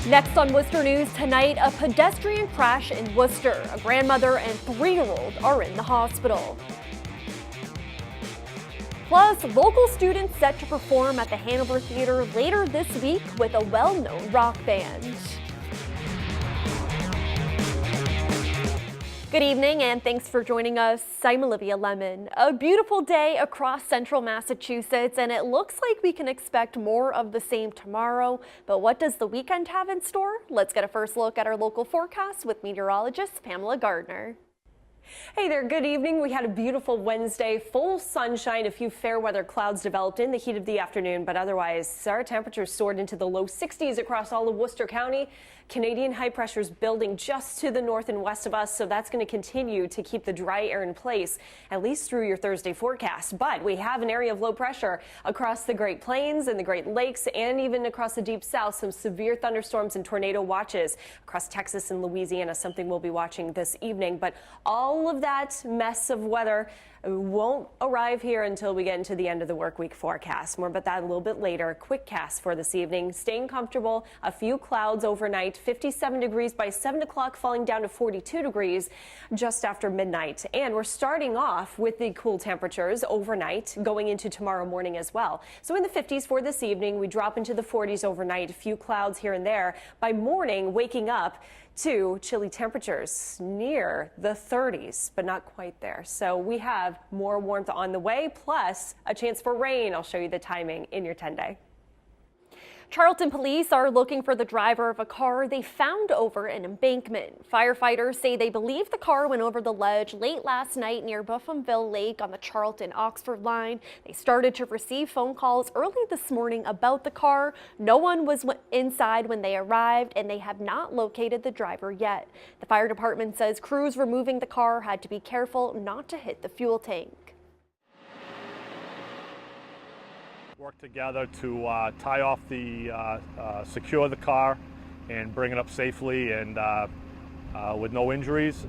Next on Worcester News tonight, a pedestrian crash in Worcester. A grandmother and 3-year-old are in the hospital. Plus, local students set to perform at the Hanover Theater later this week with a well-known rock band. Good evening and thanks for joining us. I'm Olivia Lemon. A beautiful day across central Massachusetts, and it looks like we can expect more of the same tomorrow. But what does the weekend have in store? Let's get a first look at our local forecast with meteorologist Pamela Gardner. Hey there, good evening. We had a beautiful Wednesday, full sunshine. A few fair weather clouds developed in the heat of the afternoon, but otherwise our temperatures soared into the low 60s across all of Worcester County. Canadian high pressure is building just to the north and west of us, so that's going to continue to keep the dry air in place, at least through your Thursday forecast. But we have an area of low pressure across the Great Plains and the Great Lakes and even across the deep south. Some severe thunderstorms and tornado watches across Texas and Louisiana, something we'll be watching this evening. But all of that mess of weather won't arrive here until we get into the end of the work week forecast. More about that a little bit later. Quick cast for this evening. Staying comfortable. A few clouds overnight. 57 degrees by 7 o'clock, falling down to 42 degrees just after midnight. And we're starting off with the cool temperatures overnight going into tomorrow morning as well. So in the 50s for this evening, we drop into the 40s overnight. A few clouds here and there. By morning, waking up to chilly temperatures near the 30s, but not quite there. So we have more warmth on the way, plus a chance for rain. I'll show you the timing in your 10-day. Charlton police are looking for the driver of a car they found over an embankment. Firefighters say they believe the car went over the ledge late last night near Buffinville Lake on the Charlton-Oxford line. They started to receive phone calls early this morning about the car. No one was inside when they arrived, and they have not located the driver yet. The fire department says crews removing the car had to be careful not to hit the fuel tank. Work together to tie off the, secure the car and bring it up safely and with no injuries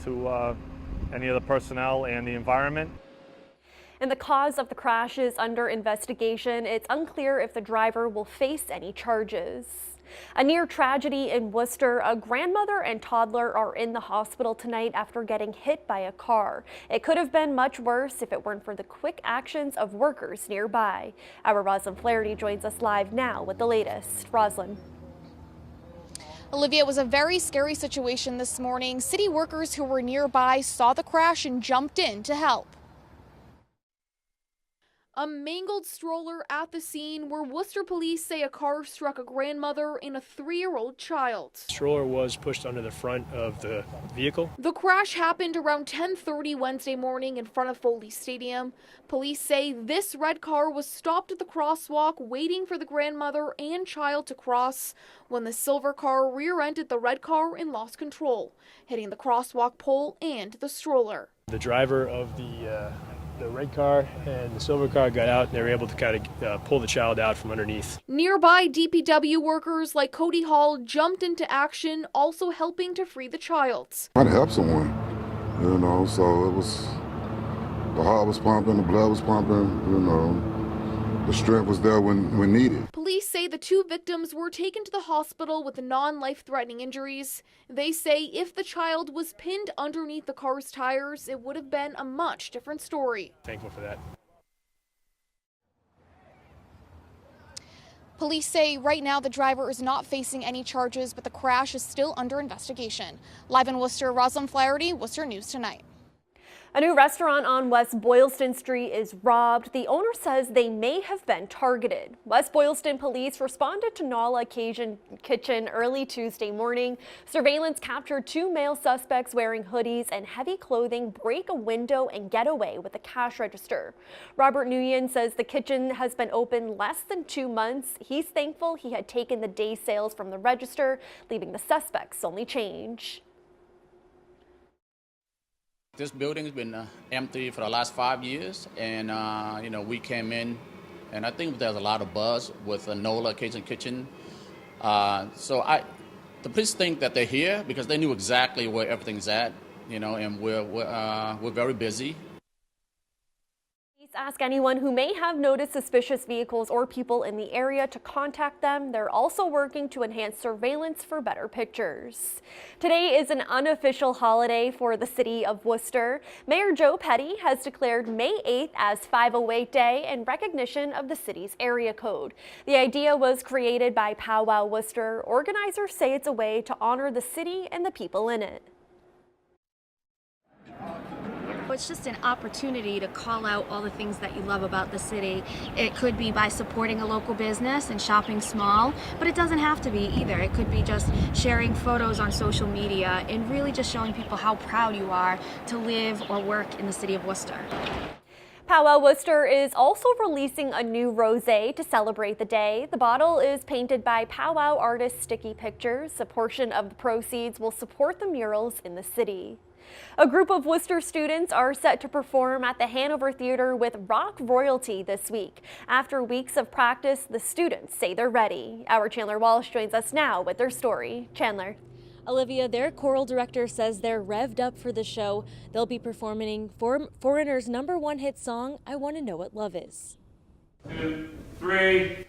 to any of the personnel and the environment. And the cause of the crash is under investigation. It's unclear if the driver will face any charges. A near tragedy in Worcester. A grandmother and toddler are in the hospital tonight after getting hit by a car. It could have been much worse if it weren't for the quick actions of workers nearby. Our ROSLYN FLAHERTY joins us live now with the latest. ROSLYN. Olivia, it was a very scary situation this morning. City workers who were nearby saw the crash and jumped in to help. A mangled stroller at the scene where Worcester police say a car struck a grandmother and a 3-year-old child. The stroller was pushed under the front of the vehicle. The crash happened around 10:30 Wednesday morning in front of Foley Stadium. Police say this red car was stopped at the crosswalk waiting for the grandmother and child to cross when the silver car rear-ended the red car and lost control, hitting the crosswalk pole and the stroller. The driver of the red car and the silver car got out, and they were able to kind of pull the child out from underneath. Nearby DPW workers like Cody Hall jumped into action, also helping to free the child. Trying to help someone, you know, so it was, the heart was pumping, the blood was pumping, you know, the strength was there when needed. Police say the 2 victims were taken to the hospital with non-life-threatening injuries. They say if the child was pinned underneath the car's tires, it would have been a much different story. Thankful for that. Police say right now the driver is not facing any charges, but the crash is still under investigation. Live in Worcester, ROSLYN FLAHERTY, Worcester News Tonight. A new restaurant on West Boylston Street is robbed. The owner says they may have been targeted. West Boylston police responded to NOLA CAJUN kitchen early Tuesday morning. Surveillance captured 2 male suspects wearing hoodies and heavy clothing break a window and get away with a cash register. Robert NGUYEN says the kitchen has been open less than 2 months. He's thankful he had taken the day sales from the register, leaving the suspects only change. This building has been empty for the last 5 years, and you know, we came in, and I think there's a lot of buzz with the NOLA CAJUN kitchen. So the police think that they're here because they knew exactly where everything's at, you know, and we're very busy. Ask anyone who may have noticed suspicious vehicles or people in the area to contact them. They're also working to enhance surveillance for better pictures. Today is an unofficial holiday for the city of Worcester. Mayor Joe Petty has declared May 8th as 508 Day in recognition of the city's area code. The idea was created by Powwow Worcester. Organizers say it's a way to honor the city and the people in it. It's just an opportunity to call out all the things that you love about the city. It could be by supporting a local business and shopping small, but it doesn't have to be either. It could be just sharing photos on social media and really just showing people how proud you are to live or work in the city of Worcester. Powwow Worcester is also releasing a new rosé to celebrate the day. The bottle is painted by Powwow artist Sticky Pictures. A portion of the proceeds will support the murals in the city. A group of Worcester students are set to perform at the Hanover Theater with rock royalty this week. After weeks of practice, the students say they're ready. Our Chandler Walsh joins us now with their story. Chandler. Olivia, their choral director says they're revved up for the show. They'll be performing Foreigner's #1 hit song, I Want to Know What Love Is. 2, 3.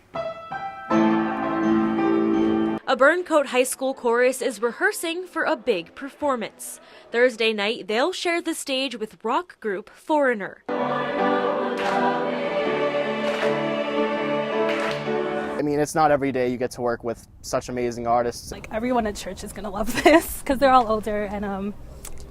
A Burncoat High School chorus is rehearsing for a big performance. Thursday night, they'll share the stage with rock group Foreigner. I mean, it's not every day you get to work with such amazing artists. Like, everyone at church is going to love this because they're all older and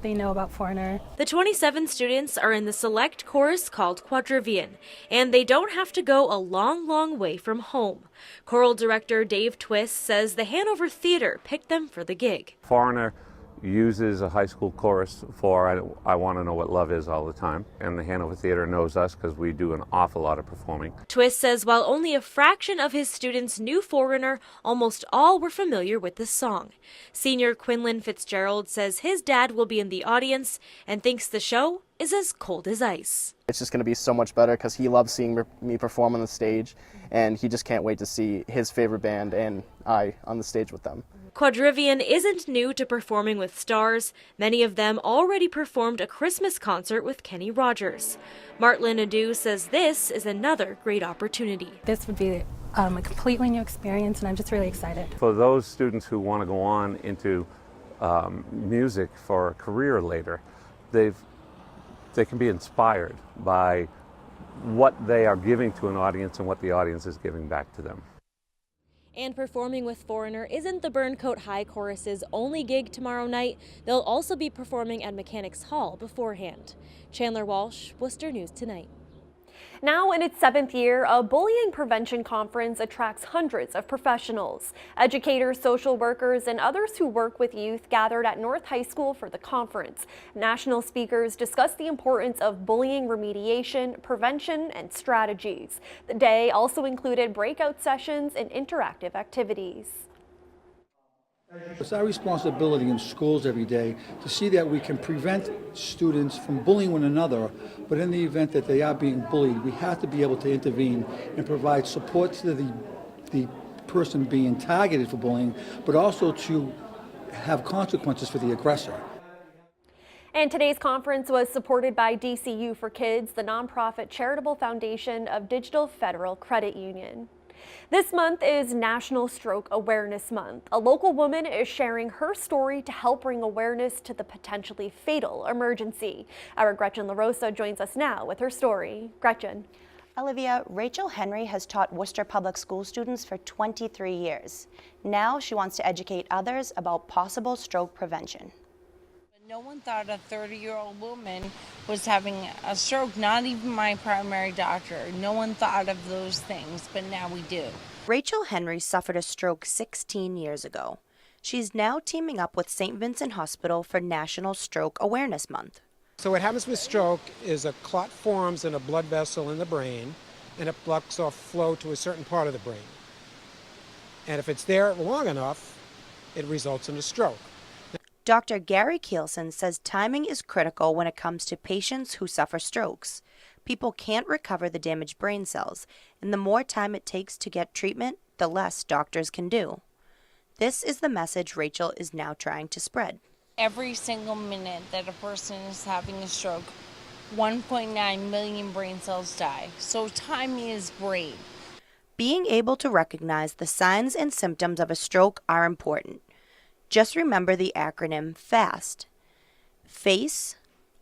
they know about Foreigner. The 27 students are in the select chorus called Quadrivian, and they don't have to go a long, long way from home. Choral director Dave Twist says the Hanover Theater picked them for the gig. Foreigner uses a high school chorus for I Want to Know What Love Is all the time, and the Hanover Theater knows us because we do an awful lot of performing. Twist says while only a fraction of his students knew Foreigner, almost all were familiar with the song. Senior Quinlan Fitzgerald says his dad will be in the audience and thinks the show is as cold as ice. It's just going to be so much better because he loves seeing me perform on the stage, and he just can't wait to see his favorite band and I on the stage with them. Quadrivian isn't new to performing with stars. Many of them already performed a Christmas concert with Kenny Rogers. Martlyn Adu says this is another great opportunity. This would be a completely new experience, and I'm just really excited. For those students who want to go on into music for a career later, they can be inspired by what they are giving to an audience and what the audience is giving back to them. And performing with Foreigner isn't the Burncoat High Chorus's only gig tomorrow night. They'll also be performing at Mechanics Hall beforehand. Chandler Walsh, Worcester News Tonight. Now in its 7th year, a bullying prevention conference attracts hundreds of professionals. Educators, social workers, and others who work with youth gathered at North High School for the conference. National speakers discussed the importance of bullying remediation, prevention, and strategies. The day also included breakout sessions and interactive activities. It's our responsibility in schools every day to see that we can prevent students from bullying one another, but in the event that they are being bullied, we have to be able to intervene and provide support to the person being targeted for bullying, but also to have consequences for the aggressor. And today's conference was supported by DCU for Kids, the nonprofit charitable foundation of Digital Federal Credit Union. This month is National Stroke Awareness Month. A local woman is sharing her story to help bring awareness to the potentially fatal emergency. Our Gretchen LaRosa joins us now with her story. Gretchen. Olivia, Rachel Henry has taught Worcester Public School students for 23 years. Now she wants to educate others about possible stroke prevention. No one thought a 30-year-old woman was having a stroke, not even my primary doctor. No one thought of those things, but now we do. Rachel Henry suffered a stroke 16 years ago. She's now teaming up with St. Vincent Hospital for National Stroke Awareness Month. So what happens with stroke is a clot forms in a blood vessel in the brain, and it blocks off flow to a certain part of the brain. And if it's there long enough, it results in a stroke. Dr. Gary KELSON says timing is critical when it comes to patients who suffer strokes. People can't recover the damaged brain cells, and the more time it takes to get treatment, the less doctors can do. This is the message Rachel is now trying to spread. Every single minute that a person is having a stroke 1.9 million brain cells die. So timing is great. Being able to recognize the signs and symptoms of a stroke are important. Just remember the acronym FAST: face,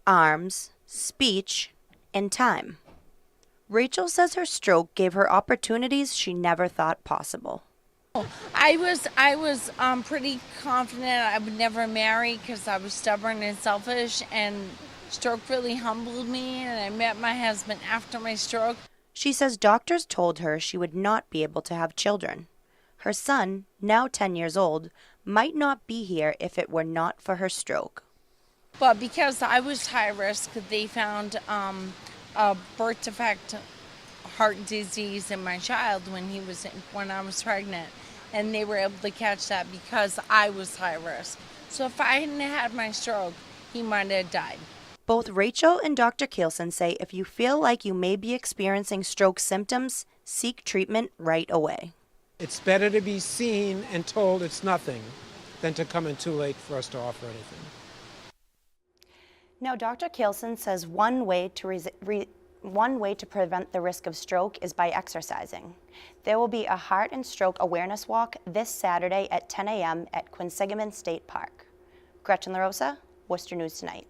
arms, speech, and time. Rachel says her stroke gave her opportunities she never thought possible. I was pretty confident I would never marry because I was stubborn and selfish, and stroke really humbled me, and I met my husband after my stroke. She says doctors told her she would not be able to have children. Her son, now 10 years old, might not be here if it were not for her stroke. But because I was high risk, they found a birth defect heart disease in my child when I was pregnant, and they were able to catch that because I was high risk. So if I hadn't had my stroke, he might have died. Both Rachel and Dr. KELSON say if you feel like you may be experiencing stroke symptoms, seek treatment right away. It's better to be seen and told it's nothing than to come in too late for us to offer anything. Now, Dr. KELSON says one way to prevent the risk of stroke is by exercising. There will be a heart and stroke awareness walk this Saturday at 10 a.m. at Quinsigamond State Park. Gretchen LaRosa, Worcester News Tonight.